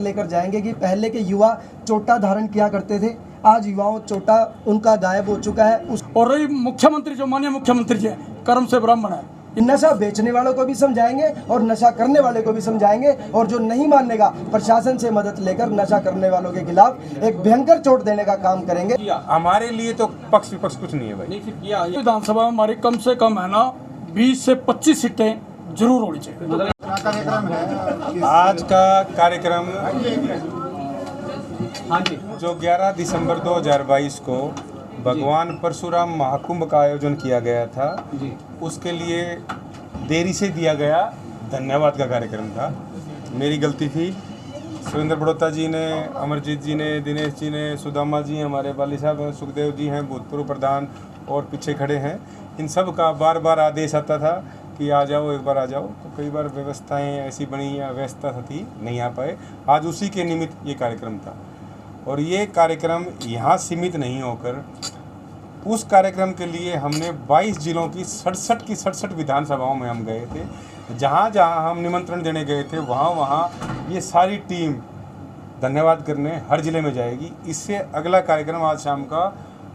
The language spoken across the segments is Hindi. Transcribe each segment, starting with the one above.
लेकर जाएंगे कि पहले के युवा चोटा धारण किया करते थे, आज युवाओं चोटा उनका गायब हो चुका है। और रही मुख्यमंत्री, जो माननीय मुख्यमंत्री जी कर्म से ब्राह्मण है, नशा बेचने वालों को भी समझाएंगे और नशा करने वाले को भी समझाएंगे, और जो नहीं मानेगा प्रशासन से मदद लेकर नशा करने वालों के खिलाफ एक भयंकर चोट देने का काम करेंगे। हमारे लिए तो पक्ष विपक्ष कुछ नहीं है भाई। विधानसभा में हमारी कम से कम है ना 20 से 25 सीटें जरूर होनी चाहिए। आज का कार्यक्रम जो 11 दिसंबर 2022 को भगवान परशुराम महाकुंभ का आयोजन किया गया था, उसके लिए देरी से दिया गया धन्यवाद का कार्यक्रम था। मेरी गलती थी। सुरेंद्र बड़ौता जी ने, अमरजीत जी ने, दिनेश जी ने, सुदामा जी, हमारे बाली साहब हैं, सुखदेव जी हैं, भूतपूर्व प्रधान और पीछे खड़े हैं, इन सब का बार बार आदेश आता था कि आ जाओ, एक बार आ जाओ। तो कई बार व्यवस्थाएं ऐसी बनी या व्यवस्था थी, नहीं आ पाए। आज उसी के निमित्त ये कार्यक्रम था, और ये कार्यक्रम यहाँ सीमित नहीं होकर उस कार्यक्रम के लिए हमने 22 जिलों की 67 विधानसभाओं में हम गए थे। जहाँ जहाँ हम निमंत्रण देने गए थे, वहाँ वहाँ ये सारी टीम धन्यवाद करने हर ज़िले में जाएगी। इससे अगला कार्यक्रम आज शाम का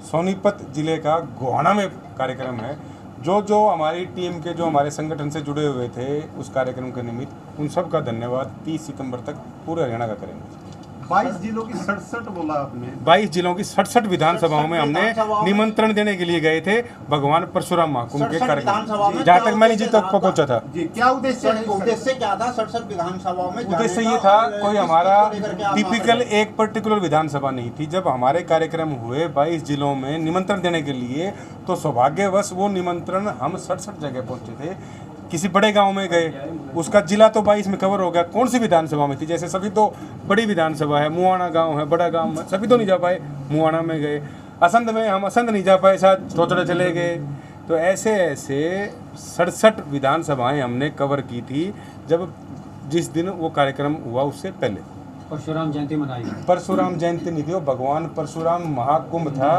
सोनीपत ज़िले का गोहाना में कार्यक्रम है। जो हमारी टीम के, जो हमारे संगठन से जुड़े हुए थे उस कार्यक्रम के निमित्त, उन सब का धन्यवाद 30 सितंबर तक पूरे हरियाणा का करेंगे। 22 जिलों की 67 बोला आपने। 22 जिलों की 67 विधानसभाओं में हमने निमंत्रण देने के लिए गए थे भगवान परशुराम महाकुंभ के कार्यक्रम, जहाँ तक मैंने जी तक पहुंचा था। जी, क्या उद्देश्य क्या था 67 विधानसभाओं में? उद्देश्य ये था, कोई हमारा टिपिकल एक पर्टिकुलर विधानसभा नहीं थी। जब हमारे कार्यक्रम हुए 22 जिलों में निमंत्रण देने के लिए, तो सौभाग्यवश वो निमंत्रण हम 67 जगह पहुंचे थे। किसी बड़े गांव में गए, उसका जिला तो 22 में कवर हो गया। कौन सी विधानसभा में थी? जैसे सभी तो बड़ी विधानसभा है, मुआना गांव है, बड़ा गांव है, सभी तो नहीं जा पाए। मुआना में गए, असंध में हम असंध नहीं जा पाए, शायद चौचड़े चले गए। तो ऐसे 67 विधानसभाएं हमने कवर की थी जब जिस दिन वो कार्यक्रम हुआ उससे पहले। परशुराम जयंती मनाई। परशुराम जयंती नहीं थी, वो भगवान परशुराम महाकुंभ था।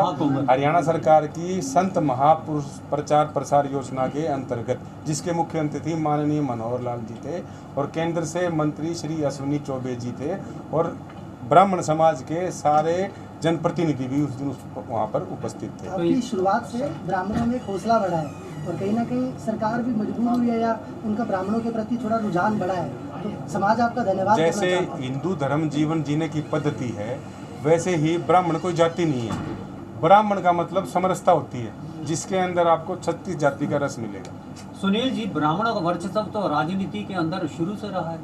हरियाणा सरकार की संत महापुरुष प्रचार प्रसार योजना के अंतर्गत, जिसके मुख्य मंत्री थी माननीय मनोहर लाल जी थे, और केंद्र से मंत्री श्री अश्विनी चौबे जी थे, और ब्राह्मण समाज के सारे जनप्रतिनिधि भी उस दिन वहाँ पर उपस्थित थे। आपकी शुरुआत से ब्राह्मणों में हौसला बढ़ा है, और कहीं ना कहीं सरकार भी मजबूर हुई है या उनका ब्राह्मणों के प्रति थोड़ा रुझान बढ़ा है, तो समाज आपका धन्यवाद। जैसे हिंदू धर्म जीवन जीने की पद्धति है, वैसे ही ब्राह्मण कोई जाति नहीं है। ब्राह्मण का मतलब समरसता होती है, जिसके अंदर आपको 36 जाति का रस मिलेगा। सुनील जी, ब्राह्मणों का वर्चस्व तो राजनीति के अंदर शुरू से रहा है,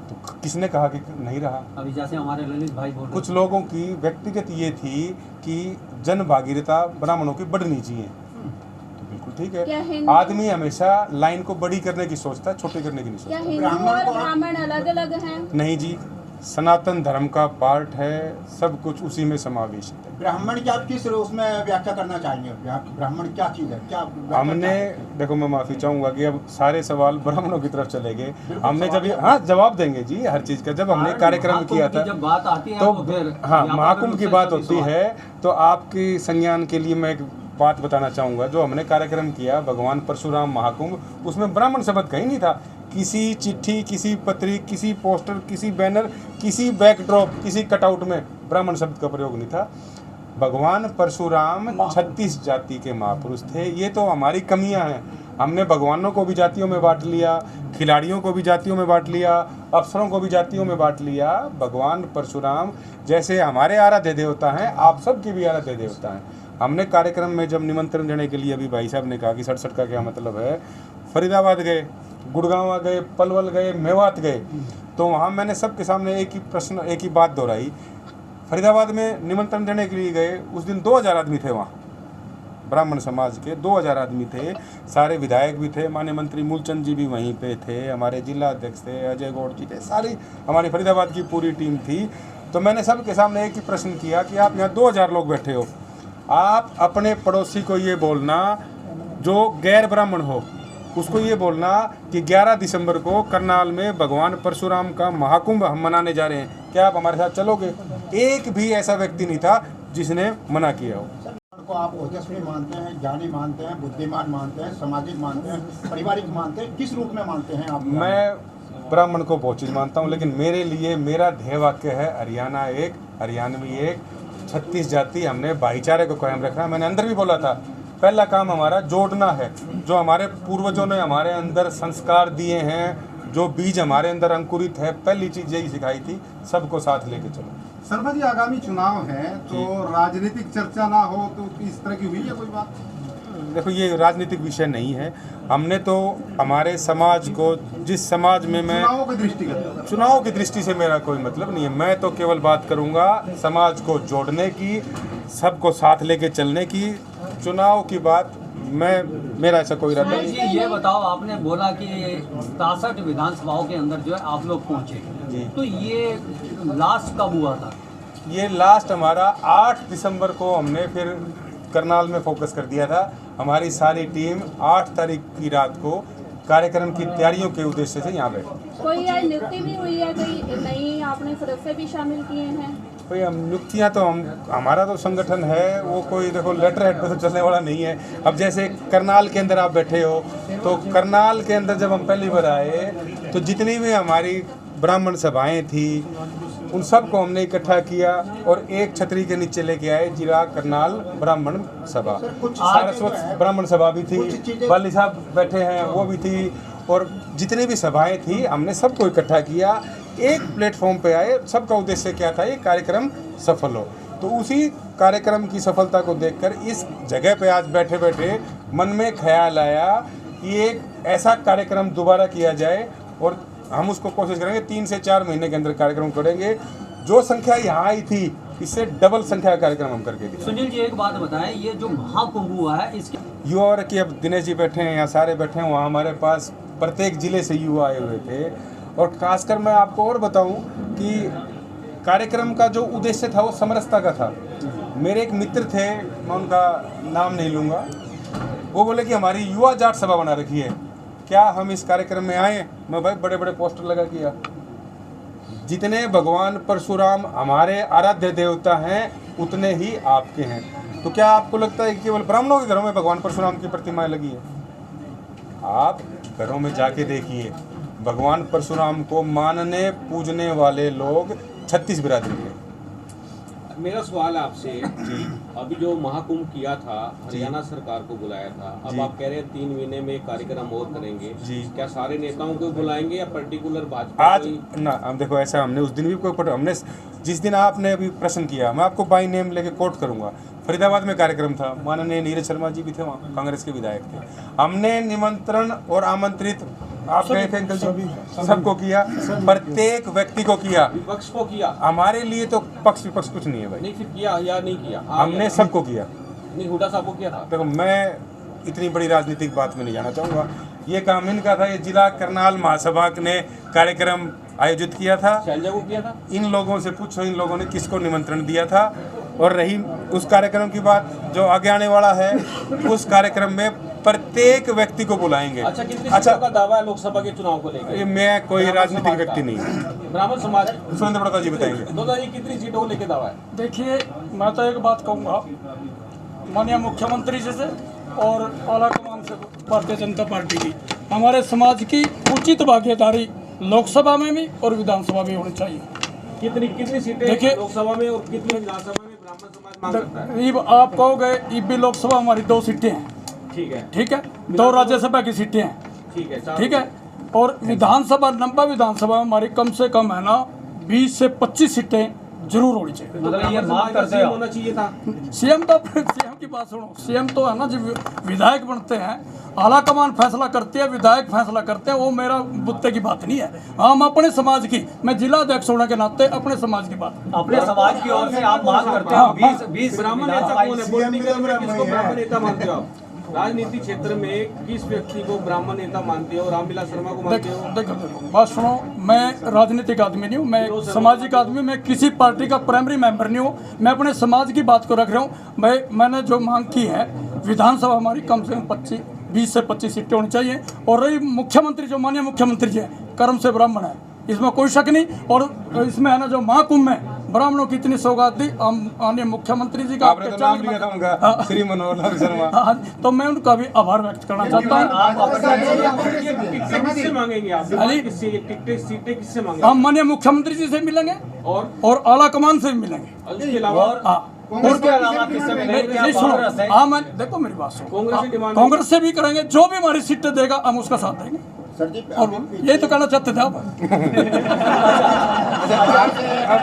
तो किसने कहा कि नहीं रहा? अभी जैसे हमारे ललित भाई बोल रहे, कुछ लोगों की व्यक्तिगत ये थी कि जन भागीरता ब्राह्मणों की बढ़नी चाहिए, तो बिल्कुल ठीक है। आदमी हमेशा लाइन को बड़ी करने की सोचता है, छोटी करने की नहीं सोचता। क्या हिंदू और ब्राह्मण अलग अलग हैं? नहीं जी, सनातन धर्म का पार्ट है, सब कुछ उसी में समावेश है। ब्राह्मण की आप किस उसमें व्याख्या करना चाहेंगे? ब्राह्मण क्या चीज है? क्या हमने, देखो मैं माफी चाहूंगा कि अब सारे सवाल ब्राह्मणों की तरफ चले गए। हमने जब, हाँ जवाब देंगे जी हर चीज का। जब हमने कार्यक्रम किया था, जब बात आती है तो फिर हाँ महाकुंभ की बात होती है, तो आपकी संज्ञान के लिए मैं एक बात बताना चाहूँगा। जो हमने कार्यक्रम किया भगवान परशुराम महाकुंभ, उसमें ब्राह्मण शब्द कहीं नहीं था। किसी चिट्ठी, किसी पत्री, किसी पोस्टर, किसी बैनर, किसी बैकड्रॉप, किसी कटआउट में ब्राह्मण शब्द का प्रयोग नहीं था। भगवान परशुराम 36 जाति के महापुरुष थे। ये तो हमारी कमियां हैं। हमने भगवानों को भी जातियों में बांट लिया, खिलाड़ियों को भी जातियों में बांट लिया, अफसरों को भी जातियों में बांट लिया। भगवान परशुराम जैसे हमारे आराध्य देवता हैं, आप सबके भी आराध्य देवता हैं। हमने कार्यक्रम में जब निमंत्रण देने के लिए, अभी भाई साहब ने कहा कि 67 का क्या मतलब है, फरीदाबाद गए, गुड़गांव गए, पलवल गए, मेवात गए, तो वहाँ मैंने सबके सामने एक ही प्रश्न, एक ही बात दोहराई। फरीदाबाद में निमंत्रण देने के लिए गए, उस दिन 2000 आदमी थे वहाँ, ब्राह्मण समाज के 2000 आदमी थे। सारे विधायक भी थे, माननीय मंत्री मूलचंद जी भी वहीं पे थे, हमारे जिला अध्यक्ष थे, अजय गौड़ जी थे, सारी हमारी फरीदाबाद की पूरी टीम थी। तो मैंने सबके सामने एक ही प्रश्न किया कि आप यहाँ 2000 लोग बैठे हो, आप अपने पड़ोसी को ये बोलना जो गैर ब्राह्मण हो, उसको ये बोलना कि 11 दिसंबर को करनाल में भगवान परशुराम का महाकुंभ हम मनाने जा रहे हैं, क्या आप हमारे साथ चलोगे? एक भी ऐसा व्यक्ति नहीं था जिसने मना किया हो। को आप ओजस्वी मानते हैं, ज्ञानी मानते हैं, बुद्धिमान मानते हैं, सामाजिक मानते हैं, पारिवारिक मानते हैं, किस रूप में मानते हैं आप? मैं ब्राह्मण को बहुत चीज़ मानता हूँ, लेकिन मेरे लिए मेरा ध्येय वाक्य है हरियाणा एक, हरियाणवी एक, 36 जाति, हमने भाईचारे को कायम रखना। मैंने अंदर भी बोला था, पहला काम हमारा जोड़ना है। जो हमारे पूर्वजों ने हमारे अंदर संस्कार दिए हैं, जो बीज हमारे अंदर अंकुरित है, पहली चीज़ यही सिखाई थी, सबको साथ लेके चलो। शर्मा जी, आगामी चुनाव है तो राजनीतिक चर्चा ना हो तो इस तरह की हुई है कोई बात? देखो, ये राजनीतिक विषय नहीं है। हमने तो हमारे समाज को, जिस समाज में मैं चुनाव की दृष्टि से मेरा कोई मतलब नहीं है, मैं तो केवल बात करूंगा समाज को जोड़ने की, सबको साथ लेके चलने की। चुनाव की बात मेरा ऐसा कोई इरादा नहीं। जी, ये बताओ, आपने बोला कि 67 विधानसभाओं के अंदर जो है आप लोग पहुंचे जी। तो ये लास्ट कब हुआ था? ये लास्ट हमारा 8 दिसंबर को हमने फिर करनाल में फोकस कर दिया था। हमारी सारी टीम 8 तारीख की रात को कार्यक्रम की तैयारियों के उद्देश्य से यहाँ बैठी। कोई यार नियुक्ति भी हुई है, कोई नई आपने सदस्य भी शामिल किए हैं? कोई हम नियुक्तियाँ तो हमारा तो संगठन है, वो कोई देखो लेटर हेड पे तो चलने वाला नहीं है। अब जैसे करनाल के अंदर आप बैठे हो, तो करनाल के अंदर जब हम पहली बार आए तो जितनी भी हमारी ब्राह्मण सभाएं थी उन सबको हमने इकट्ठा किया और एक छतरी के नीचे लेके आए जिला करनाल ब्राह्मण सभा। सारस्वत ब्राह्मण सभा भी थी, बाली साहब बैठे हैं वो भी थी, और जितनी भी सभाएं थी हमने सबको इकट्ठा किया, एक प्लेटफॉर्म पे आए। सबका उद्देश्य क्या था, ये कार्यक्रम सफल हो। तो उसी कार्यक्रम की सफलता को देखकर इस जगह पे आज बैठे बैठे मन में ख्याल आया कि एक ऐसा कार्यक्रम दोबारा किया जाए, और हम उसको कोशिश करेंगे 3 से 4 महीने के अंदर कार्यक्रम करेंगे। जो संख्या यहाँ आई थी इससे डबल संख्या का कार्यक्रम हम करके दिखाएंगे। सुनील जी, एक बात बताएं, ये जो महाकुंभ हुआ है इसके युवा वर्ग की, अब दिनेश जी बैठे हैं यहाँ, सारे बैठे हैं, वहाँ हमारे पास प्रत्येक जिले से युवा आए हुए थे। और खासकर मैं आपको और बताऊं कि कार्यक्रम का जो उद्देश्य था वो समरसता का था। मेरे एक मित्र थे, मैं उनका नाम नहीं लूँगा, वो बोले कि हमारी युवा जाट सभा बना रखी है, क्या हम इस कार्यक्रम में आए? मैं भाई बड़े बड़े पोस्टर लगा किया। जितने भगवान परशुराम हमारे आराध्य देवता हैं उतने ही आपके हैं। तो क्या आपको लगता है कि केवल ब्राह्मणों के घरों में भगवान परशुराम की प्रतिमाएं लगी है? आप घरों में जाके देखिए, भगवान परशुराम को मानने पूजने वाले लोग 36 बिरादरी के। मेरा सवाल है आपसे, अभी जो महाकुंभ किया था, हरियाणा सरकार को बुलाया था, अब आप कह रहे हैं 3 महीने में कार्यक्रम और करेंगे जी। क्या सारे नेताओं को बुलाएंगे या पर्टिकुलर भाजपा? आज ना, हम देखो ऐसा, हमने उस दिन भी कोई, हमने जिस दिन आपने अभी प्रश्न किया, मैं आपको बाई नेम लेके कोट करूंगा। फरीदाबाद में कार्यक्रम था, माननीय नीरज शर्मा जी भी थे वहाँ, कांग्रेस के विधायक थे। हमने निमंत्रण और आमंत्रित, आप गए थे अंकल जी, सबको किया, प्रत्येक व्यक्ति को किया, विपक्ष को किया। हमारे लिए तो पक्ष विपक्ष कुछ नहीं है भाई। नहीं, फिर किया या नहीं किया? हमने सबको किया। नहीं, हुड्डा साहब को किया था। देखो, मैं इतनी बड़ी राजनीतिक बात में नहीं जाना चाहूँगा। ये काम इनका था, ये जिला करनाल महासभा ने कार्यक्रम आयोजित किया था। शैलजा को किया था। इन लोगों से पूछो, इन लोगों ने किसको निमंत्रण दिया था। और रही उस कार्यक्रम की बात, जो आगे आने वाला है, उस कार्यक्रम में प्रत्येक व्यक्ति को बुलाएंगे। अच्छा, कितनी सीटों का दावा है लोकसभा के चुनाव को लेकर? मैं कोई राजनीतिक व्यक्ति नहीं हूँ। ब्राह्मण समाज, सुरेंद्र बड़ौदा जी बताएंगे। जी कितनी सीटों को लेकर दावा है? देखिए, मैं तो एक बात कहूँगा, माननीय मुख्यमंत्री जी से और आला कमान से भारतीय जनता पार्टी की, हमारे समाज की उचित भागीदारी लोकसभा में भी और विधानसभा में होनी चाहिए। कितनी सीटें देखिए, लोकसभा में और कितनी विधानसभा में ब्राह्मण समाज मांग करता है? आप कहोगे इब भी लोकसभा हमारी 2 सीटें हैं, ठीक है, 2 राज्यसभा की सीटें हैं, ठीक है, और विधानसभा, 90 विधानसभा में हमारी कम से कम है ना 20 से 25 सीटें जरूर होनी चाहिए। मतलब ये मांग करते हैं होना चाहिए था। सीएम तो सीएम की बात सुनो, सीएम तो है ना जब विधायक बनते हैं, आला कमान फैसला करती है, विधायक फैसला करते हैं, वो मेरा बुत्ते की बात नहीं है। हम अपने समाज की, मैं जिला अध्यक्ष होने के नाते अपने समाज की बात, अपने समाज की ओर से आप मांग करते हैं। 20 ब्राह्मण नेता कौन है? पॉलिटिकल में किसको ब्राह्मण नेता मानते हो आप? राजनीतिक क्षेत्र में किस व्यक्ति को ब्राह्मण नेता मानते हो? रामविलास शर्मा को मानते हो? देखो बात सुनो, मैं राजनीतिक आदमी नहीं हूँ, मैं एक सामाजिक आदमी, मैं किसी पार्टी का प्राइमरी मेंबर नहीं हूँ, मैं अपने समाज की बात को रख रहा हूँ। मैंने जो मांग की है, विधानसभा हमारी कम से कम 20 से 25 सीटें होनी चाहिए। और रही मुख्यमंत्री, जो माननीय मुख्यमंत्री जी है, कर्म से ब्राह्मण है, इसमें कोई शक नहीं। और इसमें है ना जो महाकुंभ में ब्राह्मणों की इतनी सौगात दी, माननीय मुख्यमंत्री जी का आपने तो नाम लिया था उनका, श्री मनोहर लाल शर्मा। हाँ, तो मैं उनका भी आभार व्यक्त करना चाहता हूँ। किससे मांगेंगे आप? सीटें किससे मांगेंगे? हम माननीय मुख्यमंत्री जी से मिलेंगे और आला कमान से भी मिलेंगे। उसके अलावा उसके अलावा किससे मिलेंगे? क्या कांग्रेस है? हाँ, मैं देखो मेरी बात सुनो, कांग्रेस की डिमांड कांग्रेस से भी करेंगे, जो भी हमारी सीटें देगा हम उसका साथ देंगे। सर जी और यही तो कहना चाहते थे आप।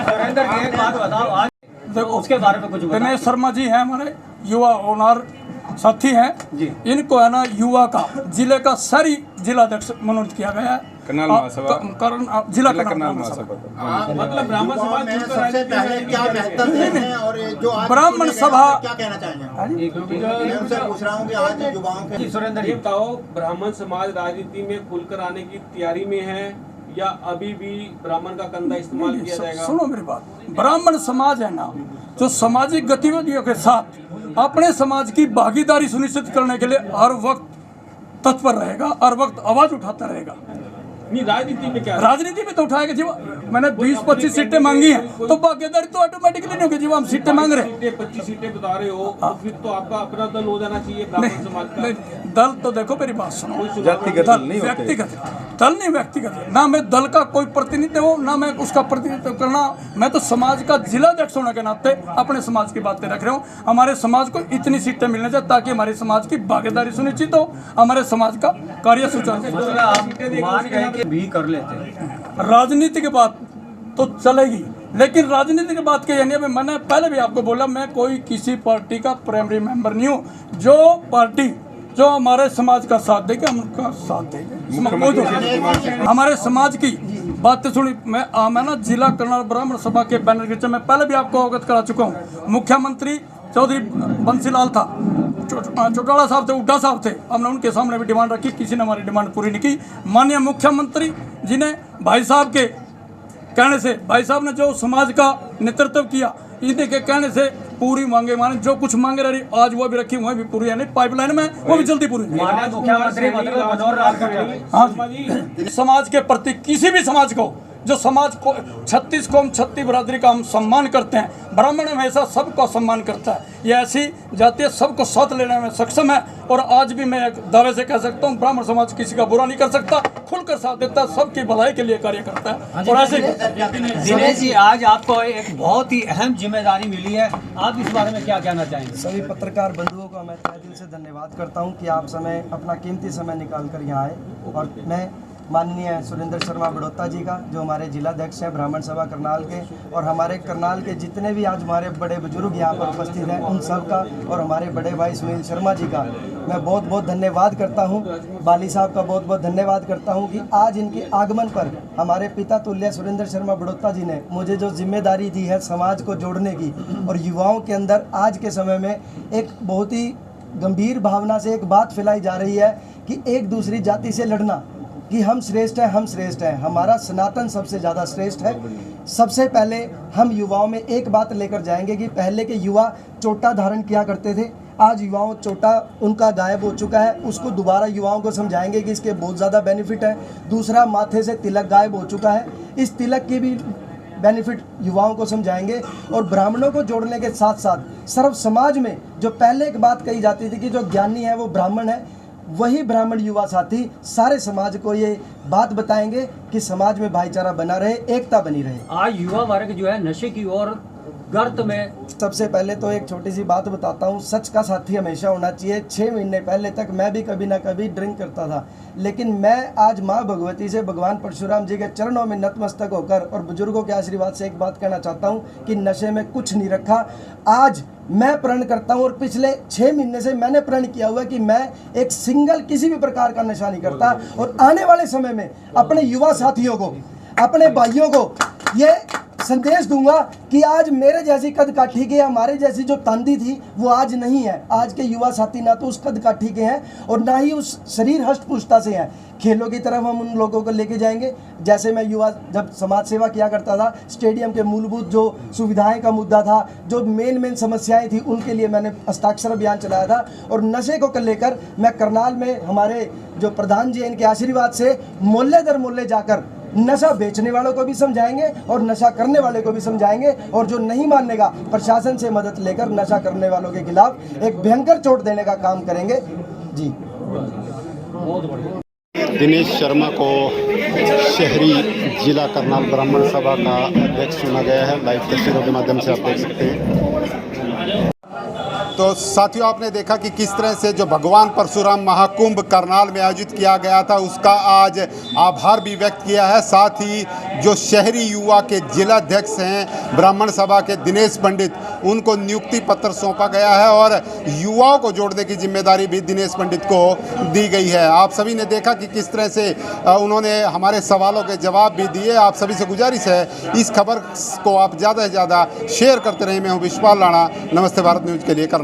सुरेंद्र जी, एक बात बताओ, आज देखो उसके बारे में कुछ बताओ। दिनेश शर्मा जी हैं हमारे युवा ओनर साथी हैं जी। इनको है ना युवा का जिले का शहरी जिलाध्यक्ष मनोनीत किया गया है। करनाल महासभा। जिला करनाल करनाल महासभा। मतलब ब्राह्मण समाज में सबसे पहले क्या बेहतर है और जो आज ब्राह्मण चुने गए सभा- हैं, क्या कहना चाहेंगे? मैं उनसे पूछ रहा हूँ कि आज युवाओं के सुरेंद्र ये जी, बताओ, ब्राह्मण समाज राजनीति में खुलकर आने की तैयारी में है या अभी भी ब्राह्मण का कंधा इस्तेमाल किया जाएगा? सुनो मेरी बात, ब्राह्मण समाज है ना जो सामाजिक गतिविधियों के साथ अपने समाज की भागीदारी सुनिश्चित करने के लिए हर वक्त तत्पर रहेगा, हर वक्त आवाज उठाता रहेगा। नहीं, राजनीति में क्या? राजनीति में तो उठाएगा जी, मैंने 20-25 सीटें मांगी हैं तो भागीदारी तो ऑटोमेटिकली नहीं होगी जी, हम सीटें मांग रहे हैं। 25 सीटें बता रहे हो तो फिर तो आपका अपना दल हो जाना चाहिए ब्राह्मण समाज का। नहीं, दल तो देखो मेरी बात सुनो, जातिगत दल नहीं होते। व्यक्तिगत दल नहीं, व्यक्तिगत ना मैं दल का कोई प्रतिनिधित्व हूँ ना मैं उसका प्रतिनिधित्व करना, मैं तो समाज का जिलाध्यक्ष होने के नाते अपने समाज की बातें रख रहा हूँ। हमारे समाज को इतनी सीटें मिलनी चाहिए ताकि हमारे समाज की भागीदारी सुनिश्चित हो, हमारे समाज का कार्य सुचारू हो। आप मान गए कि भी कर लेते हैं। राजनीति की बात तो चलेगी, लेकिन राजनीति की बात कही नहीं। मैंने पहले भी आपको बोला, मैं कोई किसी पार्टी का प्राइमरी मेंबर नहीं हूँ। जो पार्टी जो हमारे समाज का साथ देगी हम उनका साथ देंगे। हमारे समाज की बातें सुनी, मैं ना जिला करनाल ब्राह्मण सभा के बैनर के नीचे मैं पहले भी आपको अवगत करा चुका हूँ। मुख्यमंत्री चौधरी बंसीलाल था, चौटाला साहब थे, उड्डा साहब थे, हमने उनके सामने भी डिमांड रखी, किसी ने हमारी डिमांड पूरी नहीं की। माननीय मुख्यमंत्री जी ने भाई साहब के कहने से, भाई साहब ने जो समाज का नेतृत्व किया, इनके कहने से पूरी मांगे माने जो कुछ मांगे रही आज वो भी रखी, वह भी पूरी है नहीं, पाइपलाइन में वो भी जल्दी पूरी। माननीय मुख्यमंत्री मतलब मनोहर लाल खट्टर। हाँ, समाज के प्रति किसी भी समाज को, जो समाज को 36 कौम 36 बरादरी का हम सम्मान करते हैं, ब्राह्मण हमेशा सबको सम्मान करता है। ये ऐसी जातीय सबको साथ लेने में सक्षम है और आज भी मैं एक दावे से कह सकता हूँ ब्राह्मण समाज किसी का बुरा नहीं कर सकता, खुलकर साथ देता है, सबकी भलाई के लिए कार्य करता है। और ऐसे दिनेश जी, आज आपको एक बहुत ही अहम जिम्मेदारी मिली है, आप इस बारे में क्या कहना चाहेंगे? सभी पत्रकार बंधुओं को मैं तहे दिल से धन्यवाद करता हूं कि आप अपना कीमती समय निकाल कर यहाँ आए। और मैं माननीय सुरेंद्र शर्मा बड़ौता जी का, जो हमारे जिलाध्यक्ष हैं ब्राह्मण सभा करनाल के, और हमारे करनाल के जितने भी आज हमारे बड़े बुजुर्ग यहाँ पर उपस्थित हैं उन सब का, और हमारे बड़े भाई सुनील शर्मा जी का मैं बहुत बहुत धन्यवाद करता हूँ। बाली साहब का बहुत बहुत धन्यवाद करता हूँ कि आज इनके आगमन पर हमारे पिता तुल्य सुरेंद्र शर्मा बड़ौता जी ने मुझे जो जिम्मेदारी दी है समाज को जोड़ने की, और युवाओं के अंदर आज के समय में एक बहुत ही गंभीर भावना से एक बात फैलाई जा रही है कि एक दूसरी जाति से लड़ना, कि हम श्रेष्ठ हैं, हम श्रेष्ठ हैं, हमारा सनातन सबसे ज़्यादा श्रेष्ठ है। सबसे पहले हम युवाओं में एक बात लेकर जाएंगे कि पहले के युवा चोटा धारण किया करते थे, आज युवाओं चोटा उनका गायब हो चुका है, उसको दोबारा युवाओं को समझाएंगे कि इसके बहुत ज़्यादा बेनिफिट है। दूसरा, माथे से तिलक गायब हो चुका है, इस तिलक की भी बेनिफिट युवाओं को समझाएंगे। और ब्राह्मणों को जोड़ने के साथ साथ सर्व समाज में जो पहले एक बात कही जाती थी कि जो ज्ञानी है वो ब्राह्मण है, वही ब्राह्मण युवा साथी सारे समाज को ये बात बताएंगे कि समाज में भाईचारा बना रहे, एकता बनी रहे। आज युवा वर्ग जो है नशे की ओर गर्त में। सबसे पहले तो एक छोटी सी बात बताता हूँ, सच का साथी हमेशा होना चाहिए। 6 महीने पहले तक मैं भी कभी ना कभी ड्रिंक करता था, लेकिन मैं आज माँ भगवती से, भगवान परशुराम जी के चरणों में नतमस्तक होकर और बुजुर्गों के आशीर्वाद से एक बात कहना चाहता हूँ कि नशे में कुछ नहीं रखा। आज मैं प्रण करता हूँ, और पिछले 6 महीने से मैंने प्रण किया हुआ कि मैं एक सिंगल किसी भी प्रकार का नशा नहीं करता, और आने वाले समय में अपने युवा साथियों को, अपने भाइयों को ये संदेश दूंगा कि आज मेरे जैसी कद काठी के, हमारे जैसी जो तांदी थी वो आज नहीं है। आज के युवा साथी ना तो उस कद काठी के हैं और ना ही उस शरीर हष्ट पुष्टता से हैं। खेलों की तरफ हम उन लोगों को लेके जाएंगे। जैसे मैं युवा जब समाज सेवा किया करता था, स्टेडियम के मूलभूत जो सुविधाएं का मुद्दा था, जो मेन समस्याएं थी, उनके लिए मैंने हस्ताक्षर अभियान चलाया था। और नशे को लेकर मैं करनाल में हमारे जो प्रधान जी हैं, इनके आशीर्वाद से मोहल्ले दर मोहल्ले जाकर नशा बेचने वालों को भी समझाएंगे और नशा करने वाले को भी समझाएंगे, और जो नहीं मानेगा प्रशासन से मदद लेकर नशा करने वालों के खिलाफ एक भयंकर चोट देने का काम करेंगे। जी। दिनेश शर्मा को शहरी जिला करनाल ब्राह्मण सभा का अध्यक्ष चुना गया है। लाइव तस्वीरों के माध्यम से आप देख सकते हैं। तो साथियों, आपने देखा कि किस तरह से जो भगवान परशुराम महाकुंभ करनाल में आयोजित किया गया था उसका आज आभार भी व्यक्त किया है। साथ ही जो शहरी युवा के जिलाध्यक्ष हैं ब्राह्मण सभा के दिनेश पंडित, उनको नियुक्ति पत्र सौंपा गया है और युवाओं को जोड़ने की जिम्मेदारी भी दिनेश पंडित को दी गई है। आप सभी ने देखा कि किस तरह से उन्होंने हमारे सवालों के जवाब भी दिए। आप सभी से गुजारिश है इस खबर को आप ज़्यादा से ज़्यादा शेयर करते रहे। मैं हूँ विश्वाल राणा, नमस्ते भारत न्यूज़ के लिए करनाल।